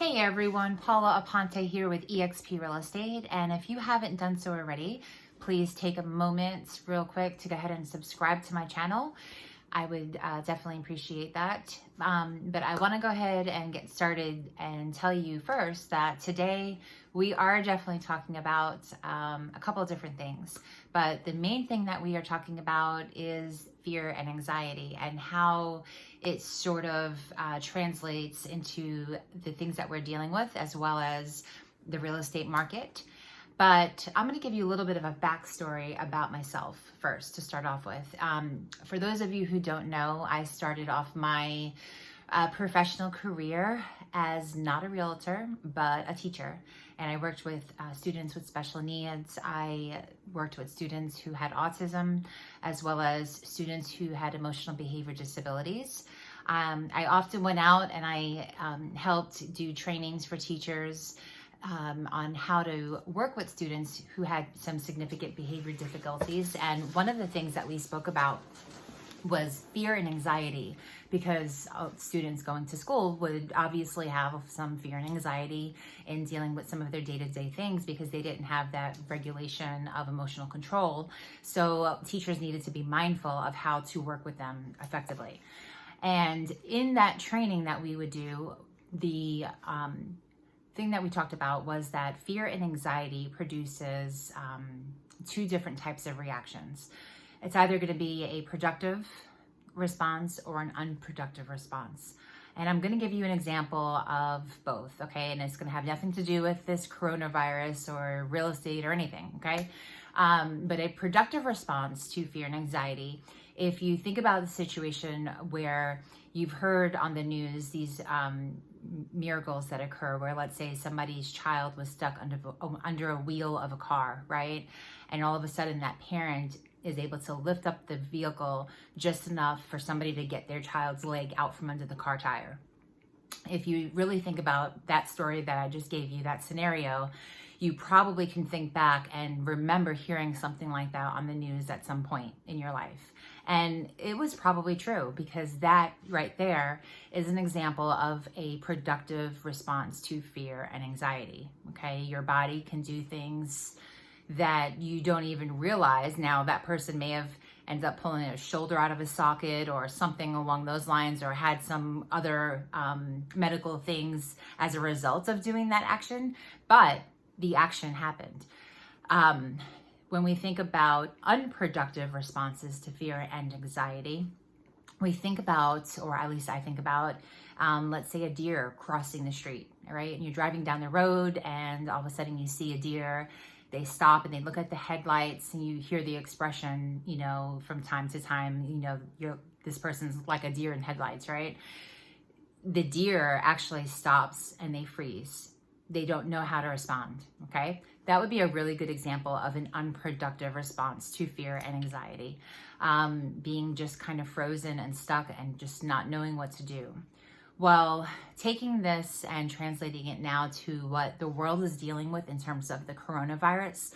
Hey everyone, Paula Aponte here with eXp Real Estate, and if you haven't done so already, please take a moment real quick to go ahead and subscribe to my channel. I would definitely appreciate that. But I want to go ahead and get started and tell you first that today we are definitely talking about a couple of different things. But the main thing that we are talking about is fear and anxiety and how it sort of translates into the things that we're dealing with, as well as the real estate market. But I'm going to give you a little bit of a backstory about myself first to start off with. For those of you who don't know, I started off my professional career as not a realtor, but a teacher. And I worked with students with special needs. I worked with students who had autism, as well as students who had emotional behavior disabilities. I often went out and I helped do trainings for teachers on how to work with students who had some significant behavior difficulties. And one of the things that we spoke about was fear and anxiety, because students going to school would obviously have some fear and anxiety in dealing with some of their day-to-day things because they didn't have that regulation of emotional control. So teachers needed to be mindful of how to work with them effectively. And in that training that we would do, the thing that we talked about was that fear and anxiety produces two different types of reactions. It's either going to be a productive response or an unproductive response. And I'm going to give you an example of both, okay? And it's going to have nothing to do with this coronavirus or real estate or anything, okay? But a productive response to fear and anxiety, if you think about the situation where you've heard on the news these miracles that occur where, let's say, somebody's child was stuck under a wheel of a car, right? And all of a sudden that parent is able to lift up the vehicle just enough for somebody to get their child's leg out from under the car tire. If you really think about that story that I just gave you, that scenario, you probably can think back and remember hearing something like that on the news at some point in your life. And it was probably true, because that right there is an example of a productive response to fear and anxiety, okay? Your body can do things that you don't even realize. Now, that person may have ended up pulling a shoulder out of a socket or something along those lines, or had some other medical things as a result of doing that action, but the action happened. When we think about unproductive responses to fear and anxiety, we think about, or at least I think about, let's say a deer crossing the street, right? And you're driving down the road and all of a sudden you see a deer. They stop and they look at the headlights and you hear the expression, you know, from time to time, you know, this person's like a deer in headlights, right? The deer actually stops and they freeze. They don't know how to respond, okay? That would be a really good example of an unproductive response to fear and anxiety, being just kind of frozen and stuck and just not knowing what to do. Well, taking this and translating it now to what the world is dealing with in terms of the coronavirus,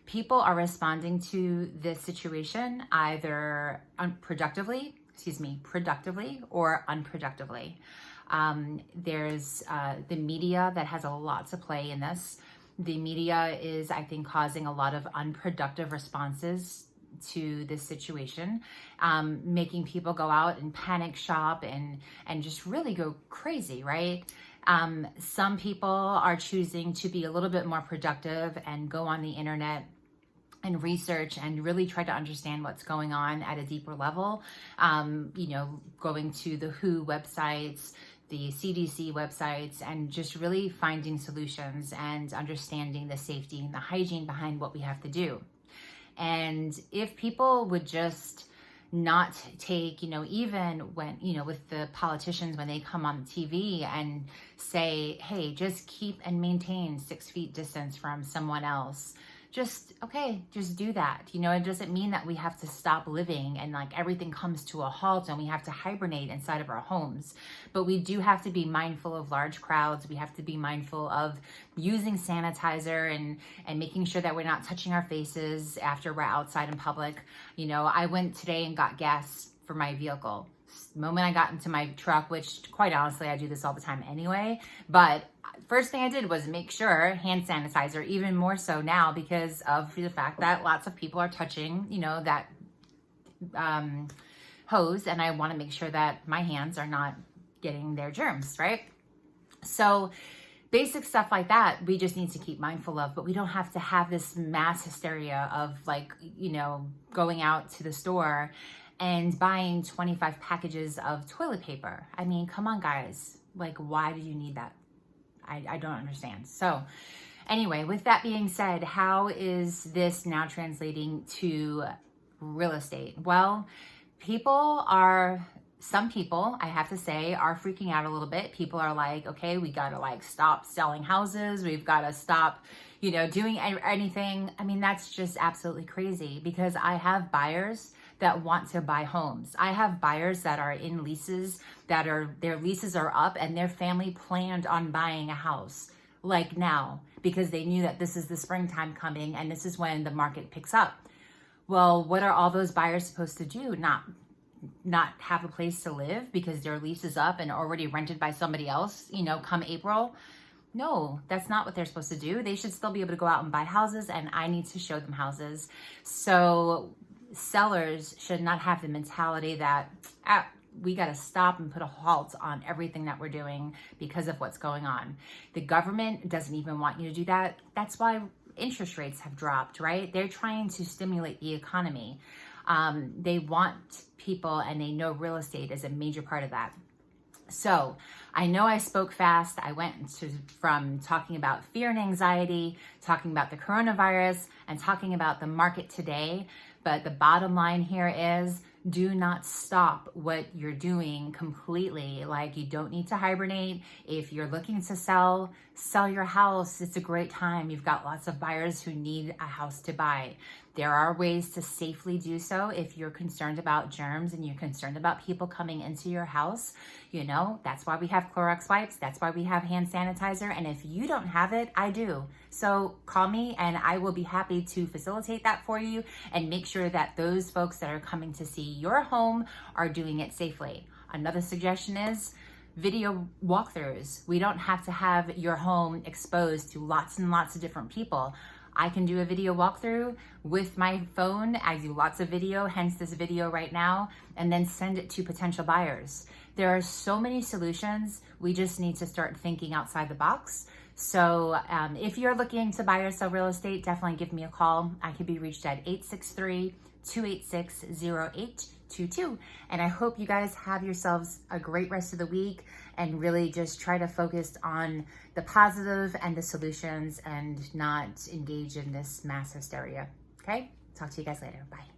people are responding to this situation either productively or unproductively. There's the media that has a lot to play in this. The media is, I think, causing a lot of unproductive responses to this situation, making people go out and panic shop and just really go crazy, right? Some people are choosing to be a little bit more productive and go on the internet and research and really try to understand what's going on at a deeper level. You know, going to the WHO websites, the CDC websites, and just really finding solutions and understanding the safety and the hygiene behind what we have to do. And if people would just not take, you know, even when, you know, with the politicians, when they come on TV and say, hey, just keep and maintain 6 feet distance from someone else, just do that. You know, it doesn't mean that we have to stop living and like everything comes to a halt and we have to hibernate inside of our homes. But we do have to be mindful of large crowds. We have to be mindful of using sanitizer and making sure that we're not touching our faces after we're outside in public. You know, I went today and got gas for my vehicle. The moment I got into my truck, which quite honestly, I do this all the time anyway, but first thing I did was make sure hand sanitizer, even more so now because of the fact that lots of people are touching, you know, that hose, and I want to make sure that my hands are not getting their germs, right? So basic stuff like that, we just need to keep mindful of, but we don't have to have this mass hysteria of like, you know, going out to the store and buying 25 packages of toilet paper. I mean, come on, guys. Like, why do you need that? I don't understand. So anyway, with that being said, how is this now translating to real estate? Well, some people, I have to say, are freaking out a little bit. People are like, okay, we got to like stop selling houses. We've got to stop, you know, doing anything. I mean, that's just absolutely crazy because I have buyers that want to buy homes. I have buyers that are in leases their leases are up and their family planned on buying a house like now because they knew that this is the springtime coming and this is when the market picks up. Well, what are all those buyers supposed to do? Not have a place to live because their lease is up and already rented by somebody else, you know, come April? No, that's not what they're supposed to do. They should still be able to go out and buy houses, and I need to show them houses. So sellers should not have the mentality that we got to stop and put a halt on everything that we're doing because of what's going on. The government doesn't even want you to do that. That's why interest rates have dropped, right? They're trying to stimulate the economy. They want people, and they know real estate is a major part of that. So I know I spoke fast. I went from talking about fear and anxiety, talking about the coronavirus, and talking about the market today. But the bottom line here is do not stop what you're doing completely. Like, you don't need to hibernate. If you're looking to sell your house. It's a great time. You've got lots of buyers who need a house to buy. There are ways to safely do so if you're concerned about germs and you're concerned about people coming into your house. You know, that's why we have Clorox wipes. That's why we have hand sanitizer. And if you don't have it, I do. So call me and I will be happy to facilitate that for you and make sure that those folks that are coming to see your home are doing it safely. Another suggestion is video walkthroughs. We don't have to have your home exposed to lots and lots of different people. I can do a video walkthrough with my phone. I do lots of video, hence this video right now, and then send it to potential buyers. There are so many solutions. We just need to start thinking outside the box. So if you're looking to buy or sell real estate, definitely give me a call. I can be reached at 863-286-0822. And I hope you guys have yourselves a great rest of the week and really just try to focus on the positive and the solutions and not engage in this mass hysteria. Okay? Talk to you guys later. Bye.